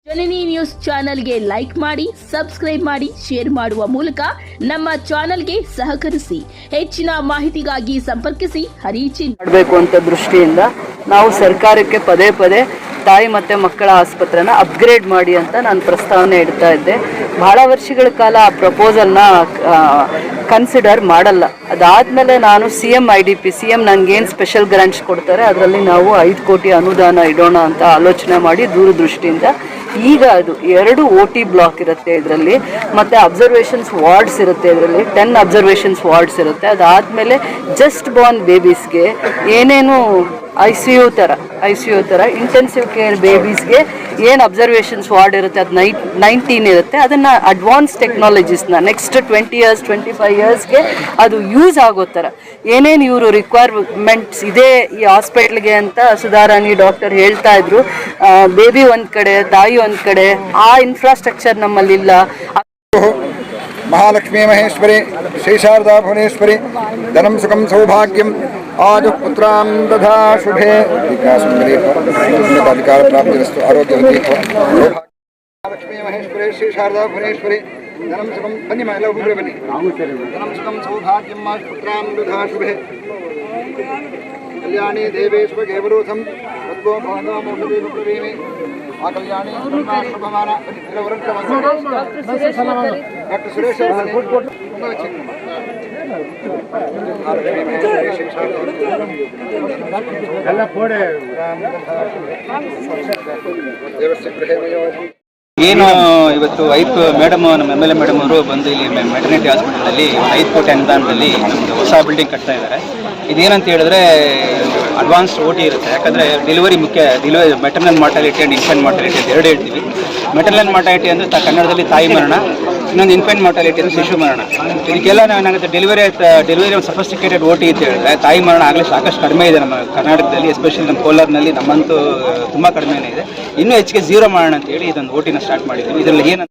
ಜನನಿ news ಚಾನೆಲ್ಗೆ like ಮಾಡಿ, subscribe ಮಾಡಿ, ಶೇರ್ ಮಾಡುವ ಮೂಲಕ ನಮ್ಮ ಚಾನೆಲ್ಗೆ ಸಹಕರಿಸಿ. ಹೆಚ್ಚಿನ ಮಾಹಿತಿಗಾಗಿ ಸಂಪರ್ಕಿಸಿ ಹರೀಚಿ ಮಾಡಬೇಕು ಅಂತ ದೃಷ್ಟಿಯಿಂದ ನಾವು ಸರ್ಕಾರಕ್ಕೆ ಪದೇ ಪದೇ ತಾಯಿ ಮತ್ತು ಮಕ್ಕಳ ಆಸ್ಪತ್ರೆನ ಅಪ್ಗ್ರೇಡ್ ಮಾಡಿ ಅಂತ ನಾನು ಪ್ರಸ್ತಾವನೆ ಇಡ್ತಾ ಇದ್ದೆ. ಬಹಳ ವರ್ಷಗಳ ಕಾಲ ಆ ಪ್ರಪೋಸಲ್ನ ಕನ್ಸಿಡರ್ ಮಾಡಲ್ಲ. ಅದಾದಮೇಲೆ ನಾನು CM ನನಗೇನು ಸ್ಪೆಷಲ್ ಗ್ರಾಂಟ್ಸ್ ಕೊಡ್ತಾರೆ ಅದರಲ್ಲಿ ನಾವು 5 ಕೋಟಿ ಅನುದಾನ ಇಡೋಣ ಅಂತ ಆಲೋಚನೆ ಮಾಡಿ ದೂರದೃಷ್ಟಿಯಿಂದ ಈಗ ಅದು 2 OT ಬ್ಲಾಕ್ ಇರುತ್ತೆ ಇದರಲ್ಲಿ, ಮತ್ತು ಅಬ್ಸರ್ವೇಷನ್ಸ್ ವಾರ್ಡ್ಸ್ ಇರುತ್ತೆ ಇದರಲ್ಲಿ, 10 ಅಬ್ಸರ್ವೇಷನ್ಸ್ ವಾರ್ಡ್ಸ್ ಇರುತ್ತೆ. ಅದಾದಮೇಲೆ ಜಸ್ಟ್ ಬಾರ್ನ್ ಬೇಬೀಸ್ಗೆ ಏನೇನು ICU ಥರ ಇಂಟೆನ್ಸಿವ್ ಕೇರ್ ಬೇಬೀಸ್ಗೆ ಏನು ಅಬ್ಸರ್ವೇಷನ್ಸ್ ವಾರ್ಡ್ ಇರುತ್ತೆ ಅದು 19 ಇರುತ್ತೆ. ಅದನ್ನು ಅಡ್ವಾನ್ಸ್ ಟೆಕ್ನಾಲಜೀಸ್ನ ನೆಕ್ಸ್ಟ್ 20 years 25 yearsಗೆ ಅದು ಯೂಸ್ ಆಗೋ ಥರ ಏನೇನು ಇವರು ರಿಕ್ವೈರ್ಮೆಂಟ್ಸ್ ಇದೆ ಈ ಹಾಸ್ಪಿಟ್ಲ್ಗೆ ಅಂತ ಸುಧಾರಾಣಿ ಡಾಕ್ಟರ್ ಹೇಳ್ತಾ ಇದ್ರು. ಬೇಬಿ ಒಂದು ಕಡೆ, ತಾಯಿ ಒಂದು ಕಡೆ, ಆ ಇನ್ಫ್ರಾಸ್ಟ್ರಕ್ಚರ್ ನಮ್ಮಲ್ಲಿಲ್ಲ. महालक्ष्मी महेश्वरी श्री शारदा भुवनेश्वरी धनम सुखम सौभाग्यम आज पुत्रां दधा शुभे अधिकार प्राप्तिरस्तु आरोग्यवती महालक्ष्मी महेश्वरी श्री शारदा भुवनेश्वरी धनम सुखम बनी महिला बनी धनम सुखम सौभाग्यम आज पुत्रां दधा शुभे कल्याणी देवेश्व केवलोथम तद्गो भवनो मोक्षदेव प्रवीमे आ कल्याणी शुभमान डॉक्टर सुरेश ಏನು ಇವತ್ತು 5 ಮೇಡಮ್ ನಮ್ಮ MLA ಮೇಡಮ್ ಅವರು ಬಂದು ಇಲ್ಲಿ ಮೆಟರ್ನಿಟಿ ಹಾಸ್ಪಿಟಲಲ್ಲಿ 5 ಕೋಟಿ ಅನುದಾನದಲ್ಲಿ ನಮ್ಮದು ಹೊಸ ಬಿಲ್ಡಿಂಗ್ ಕಟ್ತಾ ಇದ್ದಾರೆ. ಇದೇನಂತ ಹೇಳಿದ್ರೆ ಅಡ್ವಾನ್ಸ್ OT ಇರುತ್ತೆ. ಯಾಕಂದರೆ delivery maternal mortality and infant mortality ಅಂತ ಎರಡು ಹೇಳ್ತೀವಿ. ಮೆಟರ್ನಲ್ ಮಾರ್ಟಾಲಿಟಿ ಅಂದರೆ ಕನ್ನಡದಲ್ಲಿ ತಾಯಿ ಮರಣ, ಇನ್ನೊಂದು ಇನ್ಫೆಂಟ್ ಮಾರ್ಟಾಲಿಟಿ ಅಂದರೆ ಶಿಶು ಮರಣ. ಇದಕ್ಕೆಲ್ಲ ಏನಾಗುತ್ತೆ, ಡೆಲಿವರಿ ಒಂದು ಸಫಿಸ್ಟಿಕೇಟೆಡ್ OT ಅಂತ ಹೇಳಿದ್ರೆ ತಾಯಿ ಮರಣ ಆಗಲೇ ಸಾಕಷ್ಟು ಕಡಿಮೆ ಇದೆ ನಮ್ಮ ಕರ್ನಾಟಕದಲ್ಲಿ, ಎಸ್ಪೆಷಲಿ ನಮ್ಮ ಕೋಲಾರ್ನಲ್ಲಿ ನಮ್ಮಂತೂ ತುಂಬ ಕಡಿಮೆನೇ ಇದೆ. ಇನ್ನೂ ಹೆಚ್ಚಿಗೆ 0 ಮಾಡೋಣ ಅಂತೇಳಿ ಇದೊಂದು OTನ ಸ್ಟಾರ್ಟ್ ಮಾಡಿದ್ದೀವಿ. ಇದರಲ್ಲಿ ಏನಂತ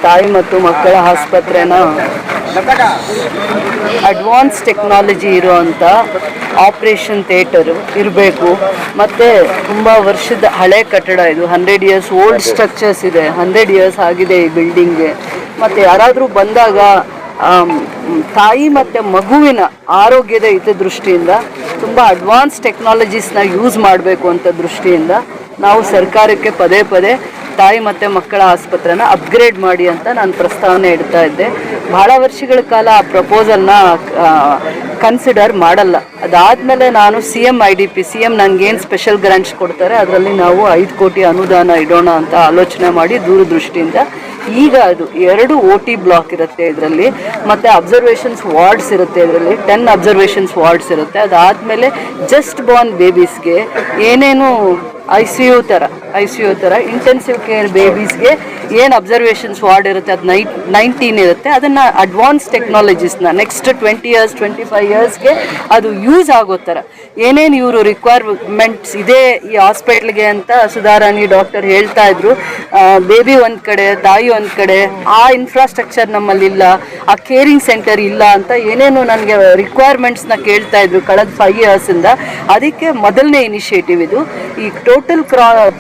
ತಾಯಿ ಮತ್ತು ಮಕ್ಕಳ ಆಸ್ಪತ್ರೆನ ಅಡ್ವಾನ್ಸ್ ಟೆಕ್ನಾಲಜಿ ಇರುವಂಥ ಆಪ್ರೇಷನ್ ಥಿಯೇಟರ್ ಇರಬೇಕು. ಮತ್ತು ತುಂಬ ವರ್ಷದ ಹಳೆ ಕಟ್ಟಡ ಇದು, 100 years ಓಲ್ಡ್ ಸ್ಟ್ರಕ್ಚರ್ಸ್ ಇದೆ. 100 years ಆಗಿದೆ ಈ ಬಿಲ್ಡಿಂಗ್ಗೆ. ಮತ್ತು ಯಾರಾದರೂ ಬಂದಾಗ ತಾಯಿ ಮತ್ತು ಮಗುವಿನ ಆರೋಗ್ಯದ ಹಿತದೃಷ್ಟಿಯಿಂದ ತುಂಬ ಅಡ್ವಾನ್ಸ್ ಟೆಕ್ನಾಲಜೀಸ್ನ ಯೂಸ್ ಮಾಡಬೇಕು ಅಂತ ದೃಷ್ಟಿಯಿಂದ ನಾವು ಸರ್ಕಾರಕ್ಕೆ ಪದೇ ಪದೇ ತಾಯಿ ಮತ್ತು ಮಕ್ಕಳ ಆಸ್ಪತ್ರೆನ ಅಪ್ಗ್ರೇಡ್ ಮಾಡಿ ಅಂತ ನಾನು ಪ್ರಸ್ತಾವನೆ ಇಡ್ತಾ ಇದ್ದೆ. ಬಹಳ ವರ್ಷಗಳ ಕಾಲ ಆ ಪ್ರಪೋಸಲ್ನ ಕನ್ಸಿಡರ್ ಮಾಡಲ್ಲ. ಅದಾದಮೇಲೆ ನಾನು CM ನನಗೇನು ಸ್ಪೆಷಲ್ ಗ್ರಾಂಟ್ಸ್ ಕೊಡ್ತಾರೆ ಅದರಲ್ಲಿ ನಾವು 5 ಕೋಟಿ ಅನುದಾನ ಇಡೋಣ ಅಂತ ಆಲೋಚನೆ ಮಾಡಿ ದೂರದೃಷ್ಟಿಯಿಂದ ಈಗ ಅದು 2 OT ಬ್ಲಾಕ್ ಇರುತ್ತೆ ಇದರಲ್ಲಿ, ಮತ್ತು ಅಬ್ಸರ್ವೇಷನ್ಸ್ ವಾರ್ಡ್ಸ್ ಇರುತ್ತೆ ಇದರಲ್ಲಿ, 10 ಅಬ್ಸರ್ವೇಷನ್ಸ್ ವಾರ್ಡ್ಸ್ ಇರುತ್ತೆ. ಅದಾದಮೇಲೆ ಜಸ್ಟ್ ಬಾರ್ನ್ ಬೇಬೀಸ್ಗೆ ಏನೇನು ICU ಥರ ಇಂಟೆನ್ಸಿವ್ ಕೇರ್ ಬೇಬೀಸ್ಗೆ ಏನು ಅಬ್ಸರ್ವೇಷನ್ಸ್ ವಾರ್ಡ್ ಇರುತ್ತೆ ಅದು 19 ಇರುತ್ತೆ. ಅದನ್ನು ಅಡ್ವಾನ್ಸ್ ಟೆಕ್ನಾಲಜೀಸ್ನ ನೆಕ್ಸ್ಟ್ 20 years 25 yearsಗೆ ಅದು ಯೂಸ್ ಆಗೋ ಥರ ಏನೇನು ಇವರು ರಿಕ್ವೈರ್ಮೆಂಟ್ಸ್ ಇದೆ ಈ ಹಾಸ್ಪಿಟ್ಲ್ಗೆ ಅಂತ ಸುಧಾರಾಣಿ ಡಾಕ್ಟರ್ ಹೇಳ್ತಾ ಇದ್ರು. ಬೇಬಿ ಒಂದು ಕಡೆ, ತಾಯಿ ಒಂದು ಕಡೆ, ಆ ಇನ್ಫ್ರಾಸ್ಟ್ರಕ್ಚರ್ ನಮ್ಮಲ್ಲಿಲ್ಲ, ಆ ಕೇರಿಂಗ್ ಸೆಂಟರ್ ಇಲ್ಲ ಅಂತ ಏನೇನು ನನಗೆ ರಿಕ್ವೈರ್ಮೆಂಟ್ಸ್ನ ಕೇಳ್ತಾ ಇದ್ರು ಕಳೆದ 5 yearsಯಿಂದ. ಅದಕ್ಕೆ ಮೊದಲನೇ ಇನಿಷಿಯೇಟಿವ್ ಇದು. ಈ ಟೋಟಲ್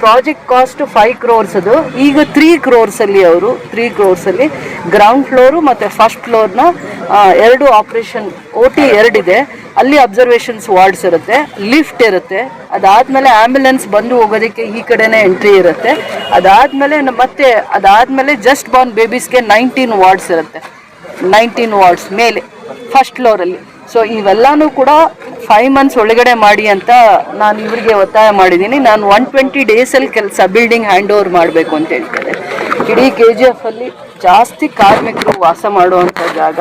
ಪ್ರಾಜೆಕ್ಟ್ ಕಾಸ್ಟ್ 5 crores, ಅದು ಈಗ 3 crores crores-ಅಲ್ಲಿ ಅವರು 3 crores-ಅಲ್ಲಿ ಗ್ರೌಂಡ್ ಫ್ಲೋರು ಮತ್ತು ಫಸ್ಟ್ ಫ್ಲೋರ್ನ 2 ಆಪ್ರೇಷನ್ OT 2 ಇದೆ. ಅಲ್ಲಿ ಅಬ್ಸರ್ವೇಷನ್ಸ್ ವಾರ್ಡ್ಸ್ ಇರುತ್ತೆ, ಲಿಫ್ಟ್ ಇರುತ್ತೆ. ಅದಾದಮೇಲೆ ಆ್ಯಂಬುಲೆನ್ಸ್ ಬಂದು ಹೋಗೋದಕ್ಕೆ ಈ ಕಡೆನೇ ಎಂಟ್ರಿ ಇರುತ್ತೆ. ಅದಾದಮೇಲೆ ಜಸ್ಟ್ ಬಾರ್ನ್ ಬೇಬೀಸ್ಗೆ 19 ವಾರ್ಡ್ಸ್ ಇರುತ್ತೆ. 19 ವಾರ್ಡ್ಸ್ ಮೇಲೆ ಫಸ್ಟ್ ಫ್ಲೋರಲ್ಲಿ. ಸೊ ಇವೆಲ್ಲನೂ ಕೂಡ 5 months ಒಳಗಡೆ ಮಾಡಿ ಅಂತ ನಾನು ಇವರಿಗೆ ಒತ್ತಾಯ ಮಾಡಿದ್ದೀನಿ. ನಾನು 120 days-ಅಲ್ಲಿ ಬಿಲ್ಡಿಂಗ್ ಹ್ಯಾಂಡ್ ಓವರ್ ಮಾಡಬೇಕು ಅಂತ ಹೇಳ್ತಾರೆ. ಇಡೀ KGF-ಅಲ್ಲಿ ಜಾಸ್ತಿ ಕಾರ್ಮಿಕರು ವಾಸ ಮಾಡುವಂಥ ಜಾಗ.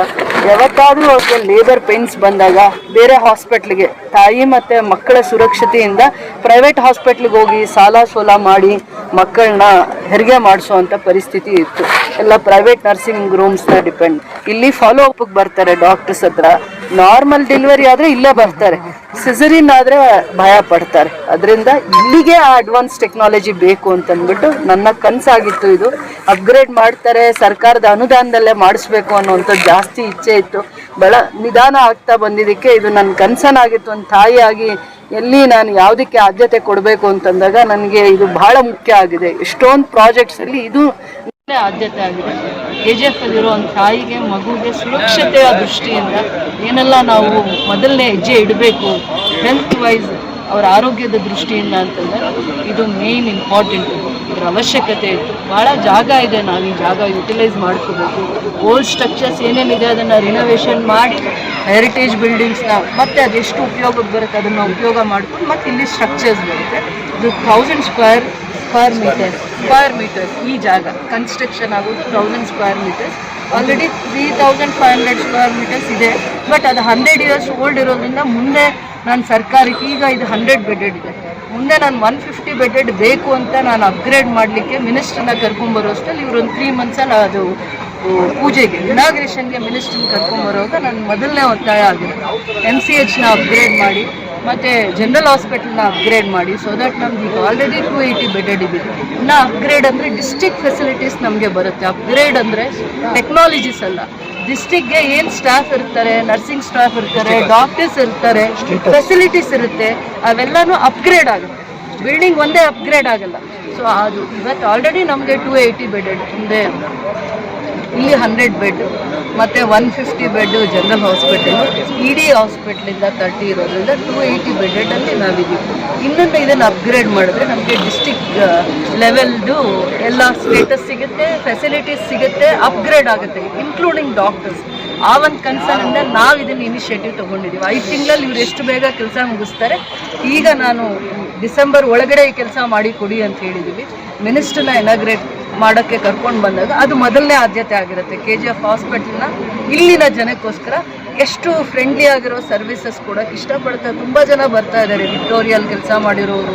ಯಾವತ್ತಾದರೂ ಅವ್ರಿಗೆ ಲೇಬರ್ ಪೇನ್ಸ್ ಬಂದಾಗ ಬೇರೆ ಹಾಸ್ಪಿಟ್ಲಿಗೆ ತಾಯಿ ಮತ್ತು ಮಕ್ಕಳ ಸುರಕ್ಷತೆಯಿಂದ ಪ್ರೈವೇಟ್ ಹಾಸ್ಪಿಟ್ಲಿಗೆ ಹೋಗಿ ಸಾಲ ಸೋಲ ಮಾಡಿ ಮಕ್ಕಳನ್ನ ಹೆರಿಗೆ ಮಾಡಿಸೋವಂಥ ಪರಿಸ್ಥಿತಿ ಇತ್ತು. ಎಲ್ಲ ಪ್ರೈವೇಟ್ ನರ್ಸಿಂಗ್ ರೂಮ್ಸ್ನ ಡಿಪೆಂಡ್. ಇಲ್ಲಿ ಫಾಲೋ ಅಪ್ಗೆ ಬರ್ತಾರೆ ಡಾಕ್ಟರ್ಸ್ ಹತ್ರ. ನಾರ್ಮಲ್ ಡೆಲಿವರಿ ಆದರೆ ಇಲ್ಲೇ ಬರ್ತಾರೆ, ಸಿಸರಿನ್ ಆದರೆ ಭಯ ಪಡ್ತಾರೆ. ಅದರಿಂದ ಇಲ್ಲಿಗೆ ಆ ಅಡ್ವಾನ್ಸ್ ಟೆಕ್ನಾಲಜಿ ಬೇಕು ಅಂತಂದ್ಬಿಟ್ಟು ನನ್ನ ಕನಸಾಗಿತ್ತು. ಇದು ಅಪ್ಗ್ರೇಡ್ ಮಾಡ್ತಾರೆ, ಸರ್ಕಾರದ ಅನುದಾನದಲ್ಲೇ ಮಾಡಿಸ್ಬೇಕು ಅನ್ನೋವಂಥದ್ದು ಜಾಸ್ತಿ ಇಚ್ಛೆ ಇತ್ತು. ನಿಧಾನ ಆಗ್ತಾ ಬಂದಿದ್ದಕ್ಕೆ ಇದು ನನ್ನ ಕನಸನಾಗಿತ್ತು. ಒಂದು ತಾಯಿಯಾಗಿ ಎಲ್ಲಿ ನಾನು ಯಾವುದಕ್ಕೆ ಆದ್ಯತೆ ಕೊಡಬೇಕು ಅಂತಂದಾಗ ನನಗೆ ಇದು ಬಹಳ ಮುಖ್ಯ ಆಗಿದೆ. ಎಷ್ಟೊಂದು ಪ್ರಾಜೆಕ್ಟ್ಸಲ್ಲಿ ಇದು ಆದ್ಯತೆ ಆಗಿದೆ. KGF-ಅಲ್ಲಿರೋ ಒಂದು ತಾಯಿಗೆ ಮಗುಗೆ ಸುರಕ್ಷತೆಯ ದೃಷ್ಟಿಯಿಂದ ಏನೆಲ್ಲ ನಾವು ಮೊದಲನೇ ಹೆಜ್ಜೆ ಇಡಬೇಕು ಹೆಲ್ತ್ ವೈಸ್ ಅವರ ಆರೋಗ್ಯದ ದೃಷ್ಟಿಯಿಂದ ಅಂತಂದರೆ ಇದು ಮೇನ್ ಇಂಪಾರ್ಟೆಂಟ್. ಇದರ ಅವಶ್ಯಕತೆ ಇತ್ತು. ಭಾಳ ಜಾಗ ಇದೆ, ನಾವು ಈ ಜಾಗ ಯುಟಿಲೈಸ್ ಮಾಡ್ಕೋಬೇಕು. ಓಲ್ಡ್ ಸ್ಟ್ರಕ್ಚರ್ಸ್ ಏನೇನಿದೆ ಅದನ್ನು ರಿನೋವೇಷನ್ ಮಾಡಿ ಹೆರಿಟೇಜ್ ಬಿಲ್ಡಿಂಗ್ಸ್ನ ಮತ್ತೆ ಅದೆಷ್ಟು ಉಪಯೋಗಕ್ಕೆ ಬರುತ್ತೆ ಅದನ್ನು ಉಪಯೋಗ ಮಾಡ್ಕೊಂಡು ಮತ್ತೆ ಇಲ್ಲಿ ಸ್ಟ್ರಕ್ಚರ್ಸ್ ಬರುತ್ತೆ. ಇದು 1000 ಸ್ಕ್ವೇರ್ ಮೀಟರ್ಸ್ ಈ ಜಾಗ ಕನ್ಸ್ಟ್ರಕ್ಷನ್ ಆಗೋದು 1000 square metres. Already 3500 square metres ಇದೆ. ಬಟ್ ಅದು 100 years ಓಲ್ಡ್ ಇರೋದ್ರಿಂದ ಮುಂದೆ ನಾನು ಸರ್ಕಾರಕ್ಕೆ ಈಗ ಇದು 100 bedded ಇದೆ. ಮುಂದೆ ನಾನು 150 bedded ಬೇಕು ಅಂತ ನಾನು ಅಪ್ಗ್ರೇಡ್ ಮಾಡಲಿಕ್ಕೆ ಮಿನಿಸ್ಟ್ರನ್ನ ಕರ್ಕೊಂಬರೋಷ್ಟಲ್ಲಿ ಇವರೊಂದು 3 months-ಅಲ್ಲಿ ಅದು ಪೂಜೆಗೆ ಇನಾಗ್ರೇಷನ್ಗೆ ಮಿನಿಸ್ಟ್ರನ್ನ ಕರ್ಕೊಂಬರೋವಾಗ ನನ್ನ ಮೊದಲನೇ ಒತ್ತಾಯ ಆಗಿದೆ. MCHನ ಅಪ್ಗ್ರೇಡ್ ಮಾಡಿ ಮತ್ತು ಜನರಲ್ ಹಾಸ್ಪಿಟಲ್ನ ಅಪ್ಗ್ರೇಡ್ ಮಾಡಿ. ಸೊ ದಟ್ ನಮ್ಗೆ ಈಗ ಆಲ್ರೆಡಿ 280 bedded ಇದೆ. ಇನ್ನು ಅಪ್ಗ್ರೇಡ್ ಅಂದರೆ ಡಿಸ್ಟ್ರಿಕ್ಟ್ ಫೆಸಿಲಿಟೀಸ್ ನಮಗೆ ಬರುತ್ತೆ. ಅಪ್ಗ್ರೇಡ್ ಅಂದರೆ ಟೆಕ್ನಾಲಜೀಸ್ ಅಲ್ಲ, ಡಿಸ್ಟ್ರಿಕ್ಗೆ ಏನು ಸ್ಟಾಫ್ ಇರ್ತಾರೆ, ನರ್ಸಿಂಗ್ ಸ್ಟಾಫ್ ಇರ್ತಾರೆ, ಡಾಕ್ಟರ್ಸ್ ಇರ್ತಾರೆ, ಫೆಸಿಲಿಟೀಸ್ ಇರುತ್ತೆ, ಅವೆಲ್ಲನೂ ಅಪ್ಗ್ರೇಡ್ ಆಗುತ್ತೆ. ಬಿಲ್ಡಿಂಗ್ ಒಂದೇ ಅಪ್ಗ್ರೇಡ್ ಆಗಲ್ಲ. ಸೊ ಅದು ಇವತ್ತು ಆಲ್ರೆಡಿ ನಮಗೆ 280 bedded, ಮುಂದೆ ಇಲ್ಲಿ 100 bed ಮತ್ತು 150 bed ಜನರಲ್ ಹಾಸ್ಪಿಟಲು, ED ಹಾಸ್ಪಿಟ್ಲಿಂದ 30 ಇರೋದ್ರಿಂದ 280 bedded-ಅಲ್ಲಿ ನಾವಿದ್ದೀವಿ. ಇನ್ನೊಂದು ಇದನ್ನು ಅಪ್ಗ್ರೇಡ್ ಮಾಡಿದ್ರೆ ನಮಗೆ ಡಿಸ್ಟಿಕ್ ಲೆವೆಲ್ದು ಎಲ್ಲ ಸ್ಟೇಟಸ್ ಸಿಗುತ್ತೆ, ಫೆಸಿಲಿಟೀಸ್ ಸಿಗುತ್ತೆ, ಅಪ್ಗ್ರೇಡ್ ಆಗುತ್ತೆ, ಇನ್ಕ್ಲೂಡಿಂಗ್ ಡಾಕ್ಟರ್ಸ್. ಆ ಒಂದು ಕನ್ಸರ್ನಿಂದ ನಾವು ಇದನ್ನು ಇನಿಷಿಯೇಟಿವ್ ತೊಗೊಂಡಿದ್ದೀವಿ. 5 ತಿಂಗಳಲ್ಲಿ ಇವ್ರು ಎಷ್ಟು ಬೇಗ ಕೆಲಸ ಮುಗಿಸ್ತಾರೆ. ಈಗ ನಾನು ಡಿಸೆಂಬರ್ ಒಳಗಡೆ ಈ ಕೆಲಸ ಮಾಡಿ ಕೊಡಿ ಅಂತ ಹೇಳಿದ್ದೀವಿ. ಮಿನಿಸ್ಟ್ರನ್ನ ಇನಾಗ್ರೇಟ್ ಮಾಡೋಕ್ಕೆ ಕರ್ಕೊಂಡು ಬಂದಾಗ ಅದು ಮೊದಲನೇ ಆದ್ಯತೆ ಆಗಿರುತ್ತೆ. KGF ಹಾಸ್ಪಿಟಲ್ನ ಇಲ್ಲಿನ ಜನಕ್ಕೋಸ್ಕರ ಎಷ್ಟು ಫ್ರೆಂಡ್ಲಿ ಆಗಿರೋ ಸರ್ವಿಸಸ್ ಕೊಡೋಕ್ಕೆ ಇಷ್ಟಪಡ್ತಾರೆ. ತುಂಬ ಜನ ಬರ್ತಾ ಇದ್ದಾರೆ, ವಿಕ್ಟೋರಿಯಲ್ಲಿ ಕೆಲಸ ಮಾಡಿರೋರು,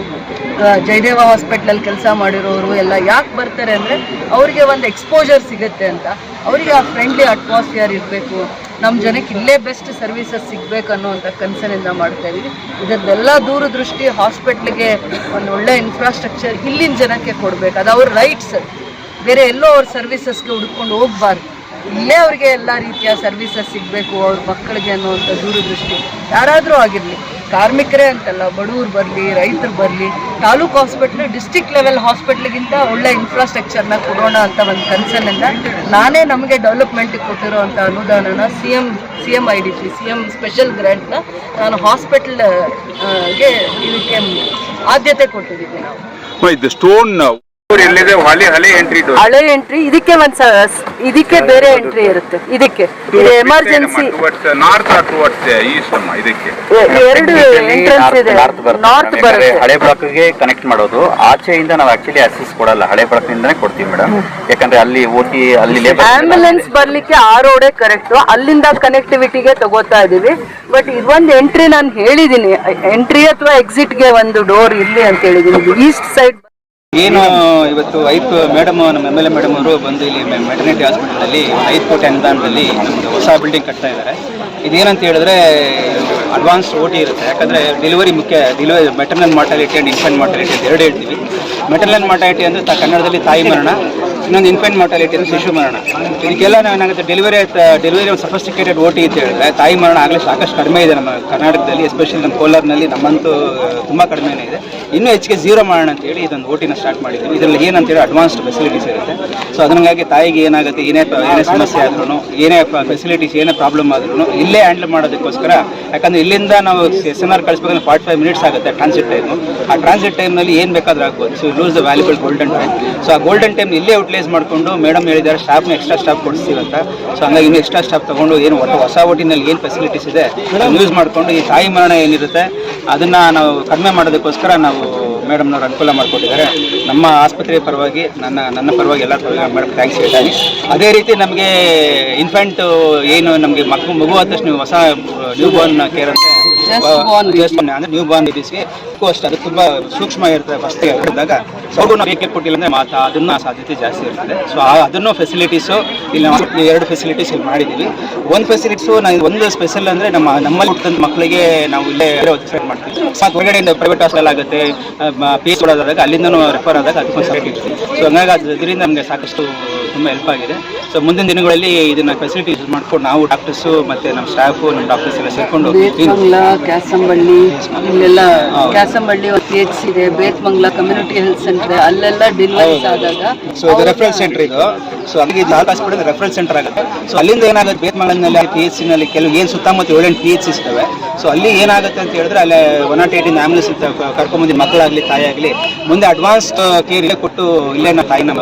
ಜಯದೇವ ಹಾಸ್ಪಿಟ್ಲಲ್ಲಿ ಕೆಲಸ ಮಾಡಿರೋರು ಎಲ್ಲ ಯಾಕೆ ಬರ್ತಾರೆ ಅಂದರೆ ಅವರಿಗೆ ಒಂದು ಎಕ್ಸ್ಪೋಜರ್ ಸಿಗುತ್ತೆ ಅಂತ. ಅವರಿಗೆ ಆ ಫ್ರೆಂಡ್ಲಿ ಅಟ್ಮಾಸ್ಫಿಯರ್ ಇರಬೇಕು, ನಮ್ಮ ಜನಕ್ಕೆ ಇಲ್ಲೇ ಬೆಸ್ಟ್ ಸರ್ವಿಸಸ್ ಸಿಗಬೇಕು ಅನ್ನೋವಂಥ ಕನ್ಸರ್ನಿಂದ ಮಾಡ್ತಾ ಇದ್ದೀವಿ. ಇದರದ್ದೆಲ್ಲ ದೂರದೃಷ್ಟಿ ಹಾಸ್ಪಿಟ್ಲಿಗೆ ಒಂದು ಒಳ್ಳೆ ಇನ್ಫ್ರಾಸ್ಟ್ರಕ್ಚರ್ ಇಲ್ಲಿನ ಜನಕ್ಕೆ ಕೊಡಬೇಕು. ಅದು ಅವ್ರ ರೈಟ್ಸ್. ಬೇರೆ ಎಲ್ಲೋ ಅವ್ರ ಸರ್ವಿಸಸ್ಗೆ ಹುಡ್ಕೊಂಡು ಹೋಗಬಾರ್ದು. ಇಲ್ಲೇ ಅವ್ರಿಗೆ ಎಲ್ಲ ರೀತಿಯ ಸರ್ವಿಸಸ್ ಸಿಗಬೇಕು ಅವ್ರ ಮಕ್ಕಳಿಗೆ ಅನ್ನೋವಂಥ ದೂರದೃಷ್ಟಿ. ಯಾರಾದರೂ ಆಗಿರಲಿ, ಕಾರ್ಮಿಕರೇ ಅಂತಲ್ಲ, ಬಡವರು ಬರಲಿ, ರೈತರು ಬರಲಿ, ತಾಲೂಕು ಹಾಸ್ಪಿಟ್ಲು ಡಿಸ್ಟ್ರಿಕ್ಟ್ ಲೆವೆಲ್ ಹಾಸ್ಪಿಟ್ಲಿಗಿಂತ ಒಳ್ಳೆ ಇನ್ಫ್ರಾಸ್ಟ್ರಕ್ಚರ್ನ ಕೊಡೋಣ ಅಂತ ಒಂದು ಕನ್ಸರ್ನಿಂದ ನಾನೇ ನಮಗೆ ಡೆವಲಪ್ಮೆಂಟಿಗೆ ಕೊಟ್ಟಿರೋ ಅಂಥ ಅನುದಾನನ CM IDP ಸ್ಪೆಷಲ್ ಗ್ರ್ಯಾಂಟ್ನ ನಾನು ಹಾಸ್ಪಿಟಲ್ಗೆ ಇದಕ್ಕೆ ಆದ್ಯತೆ ಕೊಟ್ಟಿದ್ದೀವಿ. ನಾವು ಇದು ಸ್ಟೋನ್ ಹಳೆ ಎಂಟ್ರಿ ಇದಕ್ಕೆ ಬೇರೆ ಎಂಟ್ರಿ ಇರುತ್ತೆ. ಇದಕ್ಕೆ ಎಮರ್ಜೆನ್ಸಿ ಎರಡು ಎಂಟ್ರೆನ್ಸ್ ಇದೆ. ನಾರ್ತ್ ಬರುತ್ತೆ. ಹಳೆ ಬ್ಲಾಕ್ಗೆ ಕನೆಕ್ಟ್ ಮಾಡೋದು ಆಚೆಯಿಂದ ನಾವು ಆಕ್ಚುಲಿ ಅಸಿಸ್ಟ್ ಕೊಡಲ್ಲ, ಹಳೆ ಬ್ಲಾಕ್ ನಿಂದಾನೆ ಕೊಡ್ತೀವಿ ಮೇಡಮ್. ಯಾಕಂದ್ರೆ ಅಲ್ಲಿ ಓಟಿ ಅಲ್ಲಿ ಆಂಬ್ಯುಲೆನ್ಸ್ ಬರ್ಲಿಕ್ಕೆ ಆ ರೋಡೇ ಕರೆಕ್ಟ್, ಅಲ್ಲಿಂದ ಕನೆಕ್ಟಿವಿಟಿಗೆ ತಗೋತಾ ಇದೀವಿ. ಬಟ್ ಇದೊಂದು ಎಂಟ್ರಿ ನಾನು ಹೇಳಿದೀನಿ, ಎಂಟ್ರಿ ಅಥವಾ ಎಕ್ಸಿಟ್ಗೆ ಒಂದು ಡೋರ್ ಇಲ್ಲಿ ಅಂತ ಹೇಳಿದೀನಿ. ಈಸ್ಟ್ ಸೈಡ್ ಏನು ಇವತ್ತು ಮೇಡಮ್ ನಮ್ಮ MLA ಮೇಡಮ್ ಅವರು ಬಂದು ಇಲ್ಲಿ ಮೆಟರ್ನಿಟಿ ಹಾಸ್ಪಿಟಲಲ್ಲಿ 5 ಕೋಟಿ ಅನುದಾನದಲ್ಲಿ ನಮ್ಮದು ಹೊಸ ಬಿಲ್ಡಿಂಗ್ ಕಟ್ತಾ ಇದ್ದಾರೆ. ಇದೇನಂತ ಹೇಳಿದ್ರೆ ಅಡ್ವಾನ್ಸ್ OT ಇರುತ್ತೆ. ಯಾಕಂದರೆ delivery maternal mortality and infant mortality ಅಂತ ಎರಡು ಹೇಳ್ತೀವಿ. ಮೆಟರ್ನಲ್ ಮಾರ್ಟಾಲಿಟಿ ಅಂದರೆ ಕನ್ನಡದಲ್ಲಿ ತಾಯಿ ಮರಣ, ಇನ್ನೊಂದು ಇನ್ಫೆಂಟ್ ಮಾರ್ಟಾಲಿಟಿ ಅಂದರೆ ಶಿಶು ಮರಣ. ಇದಕ್ಕೆಲ್ಲ ಏನಾಗುತ್ತೆ, ಡೆಲಿವರಿ ಒಂದು ಸಫಿಸ್ಟಿಕೇಟೆಡ್ OT ಅಂತ ಹೇಳಿದ್ರೆ ತಾಯಿ ಮರಣ ಆಗಲೇ ಸಾಕಷ್ಟು ಕಡಿಮೆ ಇದೆ ನಮ್ಮ ಕರ್ನಾಟಕದಲ್ಲಿ, ಎಸ್ಪೆಷಲಿ ನಮ್ಮ ಕೋಲಾರ್ನಲ್ಲಿ ನಮ್ಮಂತೂ ತುಂಬ ಕಡಿಮೆನೇ ಇದೆ. ಇನ್ನೂ ಹೆಚ್ಚಿಗೆ ಝೀರೋ ಮಾಡೋಣ ಅಂತೇಳಿ ಇದೊಂದು OTನ ಸ್ಟಾರ್ಟ್ ಮಾಡಿದ್ದೀವಿ. ಇದರಲ್ಲಿ ಏನಂತೇಳಿ ಅಡ್ವಾನ್ಸ್ಡ್ ಫೆಸಿಲಿಟೀಸ್ ಇರುತ್ತೆ. ಸೊ ಅದರಿಂಗಾಗಿ ತಾಯಿಗೆ ಏನಾಗುತ್ತೆ, ಏನೇ ಸಮಸ್ಯೆ ಆದ್ರೂ, ಏನೇ ಫೆಸಿಲಿಟೀಸ್, ಏನೇ ಪ್ರಾಬ್ಲಮ್ ಆದ್ರೂ ಇಲ್ಲೇ ಹ್ಯಾಂಡಲ್ ಮಾಡೋದಕ್ಕೋಸ್ಕರ, ಯಾಕಂದರೆ ಇಲ್ಲಿಂದ ನಾವು SNR ಕಳಿಸ್ಬೇಕಂದ್ರೆ 45 ಮಿನಿಟ್ಸ್ ಆಗುತ್ತೆ ಟ್ರಾನ್ಸಿಟ್ ಟೈಮು. ಆ ಟ್ರಾನ್ಸಿಟ್ ಟೈಮ್ನಲ್ಲಿ ಏನು ಬೇಕಾದ್ರೂ ಆಗ್ಬೋದು. So lose the valuable golden time. So ಆ ಗೋಲ್ಡನ್ ಟೈಮ್ ಇಲ್ಲೇ ಯುಟಿಲೈಸ್ ಮಾಡಿಕೊಂಡು ಮೇಡಮ್ ಹೇಳಿದ್ದಾರೆ ಸ್ಟಾಫ್ನ ಎಕ್ಸ್ಟ್ರಾ ಸ್ಟಾಫ್ ಕೊಡಿಸ್ತೀವಿ ಅಂತ. ಸೊ ಹಂಗಾಗಿ ಇನ್ನೂ ಎಕ್ಸ್ಟ್ರಾ ಸ್ಟಾಫ್ ತೊಗೊಂಡು ಏನು ಹೊಸ OTನಲ್ಲಿ ಏನು ಫೆಸಿಲಿಟೀಸ್ ಇದೆ ಯೂಸ್ ಮಾಡಿಕೊಂಡು ಈ ತಾಯಿ ಮರಣ ಏನಿರುತ್ತೆ ಅದನ್ನು ನಾವು ಕಡಿಮೆ ಮಾಡೋದಕ್ಕೋಸ್ಕರ ನಾವು ಮೇಡಮ್ನವ್ರು ಅನುಕೂಲ ಮಾಡಿಕೊಟ್ಟಿದ್ದಾರೆ. ನಮ್ಮ ಆಸ್ಪತ್ರೆಯ ಪರವಾಗಿ, ನನ್ನ ಪರವಾಗಿ ಎಲ್ಲರ ಪರವಾಗಿ ಮೇಡಮ್ ಥ್ಯಾಂಕ್ಸ್ ಹೇಳ್ತೀನಿ. ಅದೇ ರೀತಿ ನಮಗೆ ಇನ್ಫೆಂಟ್ ಏನು ನಮಗೆ ಮಗು ಆದ ತಕ್ಷಣ ಹೊಸ ನ್ಯೂ ಬಾರ್ನ್ ಕೇರ್ ಅಂತ ಅಂದರೆ ನ್ಯೂ ಬಾರ್ನ್ ಬೇಬೀಸ್ಗೆ ಅಷ್ಟೇ ಅದು ತುಂಬ ಸೂಕ್ಷ್ಮ ಇರ್ತದೆ. ಫಸ್ಟ್ ಹೇಳಿದಾಗ ಅವ್ರಿಗೂ ನಾವು ಏಕೆ ಕೊಟ್ಟಿಲ್ಲ ಅಂದರೆ ಅದನ್ನು ಸಾಧ್ಯತೆ ಜಾಸ್ತಿ ಇರ್ತದೆ. ಸೊ ಅದನ್ನು ಫೆಸಿಲಿಟೀಸು ಇಲ್ಲಿ ನಾವು 2 ಫೆಸಿಲಿಟೀಸ್ ಇಲ್ಲಿ ಮಾಡಿದ್ದೀವಿ. ಒಂದು ಫೆಸಿಲಿಟೀಸು ನಾವು ಒಂದು ಸ್ಪೆಷಲ್ ಅಂದರೆ ನಮ್ಮಲ್ಲಿ ಹುಟ್ಟಿದಂಥ ಮಕ್ಕಳಿಗೆ ನಾವು ಇಲ್ಲೇ ಸೆಲೆಕ್ಟ್ ಮಾಡ್ತೀವಿ. ಮತ್ತು ಹೊರಗಡೆಯಿಂದ ಪ್ರೈವೇಟ್ ಹಾಸ್ಪಿಟಲ್ ಆಗುತ್ತೆ, ಪೇಸ್ ಕೊಡೋದಾಗ ಅಲ್ಲಿಂದನೂ ರೆಫರ್ ಆದಾಗ ಅದಕ್ಕೊಂದು ಸೆಲೆಕ್ಟ್ ಇರ್ತೀವಿ. ಸೊ ಹಂಗಾಗಿ ಅದರಿಂದ ನಮಗೆ ಸಾಕಷ್ಟು ತುಂಬ ಹೆಲ್ಪ್ ಆಗಿದೆ. ಸೊ ಮುಂದಿನ ದಿನಗಳಲ್ಲಿ ಇದನ್ನು ಫೆಸಿಲಿಟಿ ಯೂಸ್ ಮಾಡ್ಕೊಂಡು ನಾವು ಡಾಕ್ಟರ್ಸು ಮತ್ತು ನಮ್ಮ ಸ್ಟಾಫು, ನಮ್ಮ ಡಾಕ್ಟರ್ಸ್ ಎಲ್ಲ ಸೇರಿಕೊಂಡು ಕ್ಯಾಸಂಬಳ್ಳಿ ಇಲ್ಲೆಲ್ಲ ಕ್ಯಾಸಂಬಳ್ಳಿ PH ಇದೆ, ಬೇತ್ಮಂಗ್ಲ ಕಮ್ಯುನಿಟಿ ಹೆಲ್ತ್ ಸೆಂಟರ್, ಅಲ್ಲೆಲ್ಲ ಡೆಲಿವರೀಸ್ ಆದಾಗ ಸೊ ಇದು ರೆಫರಲ್ ಸೆಂಟರ್ ಇದು. ಸೊ ಹಂಗೆ ಇದು ಹಾಸ್ಪಿಟಲ್ ರೆಫರಲ್ ಸೆಂಟರ್ ಆಗುತ್ತೆ. ಸೊ ಅಲ್ಲಿಂದ ಏನಾಗುತ್ತೆ, ಬೇತ್ಮಂಗ್ಲನಲ್ಲಿ PHCನಲ್ಲಿ ಕೆಲವು ಏನು ಸುತ್ತಮುತ್ತ 7-8 PHCs ಇರ್ತವೆ. ಸೊ ಅಲ್ಲಿ ಏನಾಗುತ್ತೆ ಅಂತ ಹೇಳಿದ್ರೆ ಅಲ್ಲಿ 108 ಆ್ಯಂಬುಲೆನ್ಸ್ ಕರ್ಕೊಂಬಂದು ಮಕ್ಕಳಾಗಲಿ ತಾಯಿಯಾಗಲಿ ಮುಂದೆ ಅಡ್ವಾನ್ಸ್ಡ್ ಕೇರ್ ಇಲ್ಲೇ ಕೊಟ್ಟು ಇಲ್ಲೇ ನಾವು ತಾಯಿನ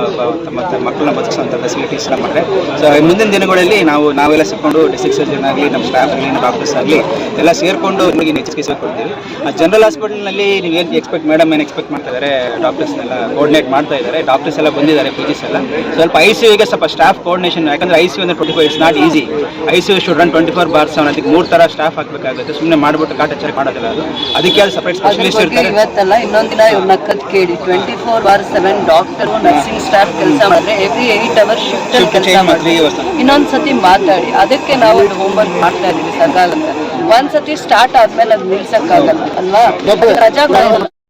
ಮತ್ತು ಮಕ್ಕಳನ್ನ ಬದುಕಿಸುವಂಥ ಫೆಸಿಲಿಟೀಸ್ ಎಲ್ಲ ಮಾಡಿದ್ರೆ. ಸೊ ಮುಂದಿನ ದಿನಗಳಲ್ಲಿ ನಾವೆಲ್ಲ ಸಿಕ್ಕೊಂಡು ಡಿಸ್ಟ್ರಿಕ್ಟ್ ಸರ್ಜನ್ ಆಗಲಿ, ನಮ್ಮ ಸ್ಟಾಫ್ ಆಗಲಿ, ನಮ್ಮ ಡಾಕ್ಟರ್ಸ್ ಆಗಲಿ ಎಲ್ಲ ಸೇರಿಕೊಂಡು ನಿಮಗೆ ಚಿಕಿತ್ಸೆ ಕೊಡ್ತೀವಿ. ಜನರಲ್ ಹಾಸ್ಪಿಟಲ್ನಲ್ಲಿ ನೀವು ಏನು ಮೇಡಮ್ ಏನು ಎಕ್ಸ್ಪೆಕ್ಟ್ ಮಾಡ್ತಾ ಇದ್ದಾರೆ, ಡಾಕ್ಟರ್ಸ್ನೆಲ್ಲ ಕೋರ್ಡಿನೇಟ್ ಮಾಡ್ತಾ ಇದ್ದಾರೆ. ಡಾಕ್ಟರ್ಸ್ ಎಲ್ಲ ಬಂದಿದ್ದಾರೆ, PGs ಎಲ್ಲ. ಸ್ವಲ್ಪ ICUಗೆ ಸ್ವಲ್ಪ ಸ್ಟಾಫ್ ಕೋರ್ಡಿನೇಷನ್, ಯಾಕಂದರೆ ICU ಅಂದರೆ 24 it's not easy. ICU should run 24/7. ಅದಕ್ಕೆ 3 ಥರ ಸ್ಟಾಫ್ ಹಾಕಬೇಕಾಗುತ್ತೆ. ಸುಮ್ಮನೆ ಮಾಡಿಬಿಟ್ಟು ಕಾಟಾಚಾರ ಮಾಡೋದಿಲ್ಲ ಅದು. ಅದಕ್ಕೆ ಅದು ಸಪ್ರೇಟ್ ಸ್ಪೆಷಲಿಸ್ಟ್ ಇರ್ತಾರೆ. ಇವತ್ತಲ್ಲ ಇನ್ನೊಂದು ದಿನ ಇವ್ರನ್ನ ಕತ್ ಕೇಳಿ 24/7 ಡಾಕ್ಟರ್ ನರ್ಸಿಂಗ್ ಸ್ಟಾಫ್ ಕೆಲಸ ಮಾಡಿದ್ರೆ ಎವ್ರಿ 8 ಅವರ್ಸ್ ಶಿಫ್ಟ್ ಕೆಲಸ ಮಾಡಿ ಇನ್ನೊಂದ್ಸತಿ ಮಾತಾಡಿ. ಅದಕ್ಕೆ ನಾವು ಹೋಮ್ವರ್ಕ್ ಮಾಡ್ತಾ ಇದೀವಿ ಸಕಾಲ ಅಂತ. ಒಂದ್ಸತಿ ಸ್ಟಾರ್ಟ್ ಆದ್ಮೇಲೆ ಅದು ನಿಲ್ಸಕ್ಕಾಗಲ್ಲ ಅಲ್ವಾ. ರಜಾ